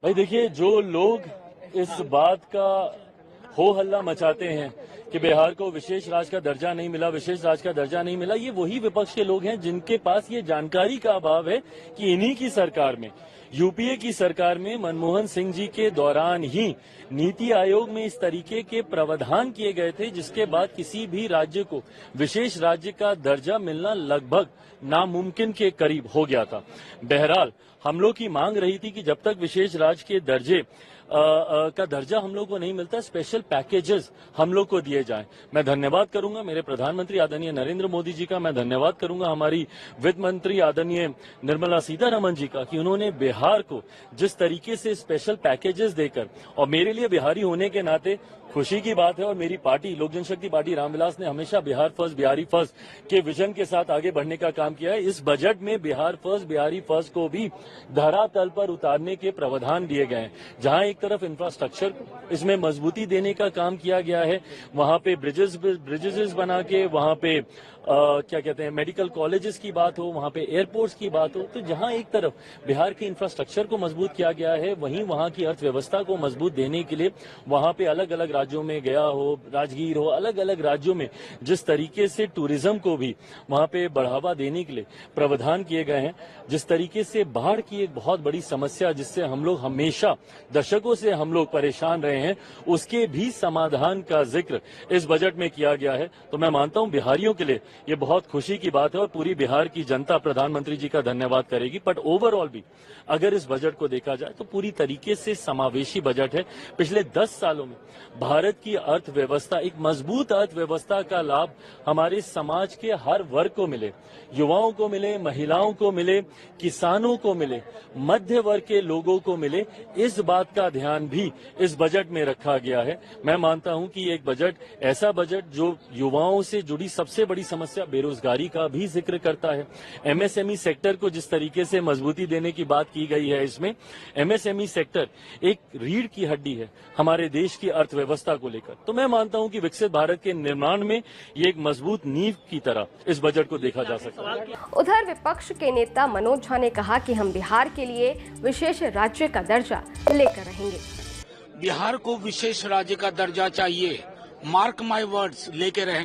भाई देखिए, जो लोग इस बात का हो हल्ला मचाते हैं कि बिहार को विशेष राज्य का दर्जा नहीं मिला, विशेष राज्य का दर्जा नहीं मिला, ये वही विपक्ष के लोग हैं जिनके पास ये जानकारी का अभाव है कि इन्हीं की सरकार में, यूपीए की सरकार में मनमोहन सिंह जी के दौरान ही नीति आयोग में इस तरीके के प्रावधान किए गए थे जिसके बाद किसी भी राज्य को विशेष राज्य का दर्जा मिलना लगभग नामुमकिन के करीब हो गया था। बहरहाल हम लोग की मांग रही थी कि जब तक विशेष राज्य के दर्जे का दर्जा हम लोग को नहीं मिलता, स्पेशल पैकेजेस हम लोग को दिए जाएं। मैं धन्यवाद करूंगा मेरे प्रधानमंत्री आदरणीय नरेंद्र मोदी जी का, मैं धन्यवाद करूंगा हमारी वित्त मंत्री आदरणीय निर्मला सीतारमण जी का कि उन्होंने बिहार को जिस तरीके से स्पेशल पैकेजेस देकर, और मेरे लिए बिहारी होने के नाते खुशी की बात है, और मेरी पार्टी लोक जनशक्ति पार्टी रामविलास ने हमेशा बिहार फर्स्ट बिहारी फर्स्ट के विजन के साथ आगे बढ़ने का काम किया है। इस बजट में बिहार फर्स्ट बिहारी फर्स्ट को भी धरातल पर उतारने के प्रावधान दिए गए हैं। जहां एक तरफ इंफ्रास्ट्रक्चर इसमें मजबूती देने का काम किया गया है, वहां पे ब्रिजेस बना के, वहां पे क्या कहते हैं मेडिकल कॉलेजेस की बात हो, वहां पे एयरपोर्ट्स की बात हो, तो जहां एक तरफ बिहार के इंफ्रास्ट्रक्चर को मजबूत किया गया है, वहीं वहां की अर्थव्यवस्था को मजबूत देने के लिए वहां पे अलग अलग राज्यों में गया हो, राजगीर हो, अलग अलग राज्यों में जिस तरीके से टूरिज्म को भी वहां पे बढ़ावा देने के लिए प्रावधान किए गए हैं, जिस तरीके से बाढ़ की एक बहुत बड़ी समस्या जिससे हम लोग हमेशा दशकों से हम लोग परेशान रहे हैं, उसके भी समाधान का जिक्र इस बजट में किया गया है। तो मैं मानता हूं बिहारियों के लिए ये बहुत खुशी की बात है और पूरी बिहार की जनता प्रधानमंत्री जी का धन्यवाद करेगी। बट ओवरऑल भी अगर इस बजट को देखा जाए तो पूरी तरीके से समावेशी बजट है। पिछले 10 सालों में भारत की अर्थव्यवस्था, एक मजबूत अर्थव्यवस्था का लाभ हमारे समाज के हर वर्ग को मिले, युवाओं को मिले, महिलाओं को मिले, किसानों को मिले, मध्य वर्ग के लोगों को मिले, इस बात का ध्यान भी इस बजट में रखा गया है। मैं मानता हूं कि एक बजट, ऐसा बजट जो युवाओं से जुड़ी सबसे बड़ी समस्या बेरोजगारी का भी जिक्र करता है। एमएसएमई सेक्टर को जिस तरीके से मजबूती देने की बात की गई है, इसमें एमएसएमई सेक्टर एक रीढ़ की हड्डी है हमारे देश की अर्थव्यवस्था को लेकर। तो मैं मानता हूं कि विकसित भारत के निर्माण में ये एक मजबूत नींव की तरह इस बजट को देखा जा सकता है। उधर विपक्ष के नेता मनोज झा ने कहा कि हम बिहार के लिए विशेष राज्य का दर्जा लेकर रहेंगे। बिहार को विशेष राज्य का दर्जा चाहिए, मार्क माय वर्ड्स, लेके रहेंगे।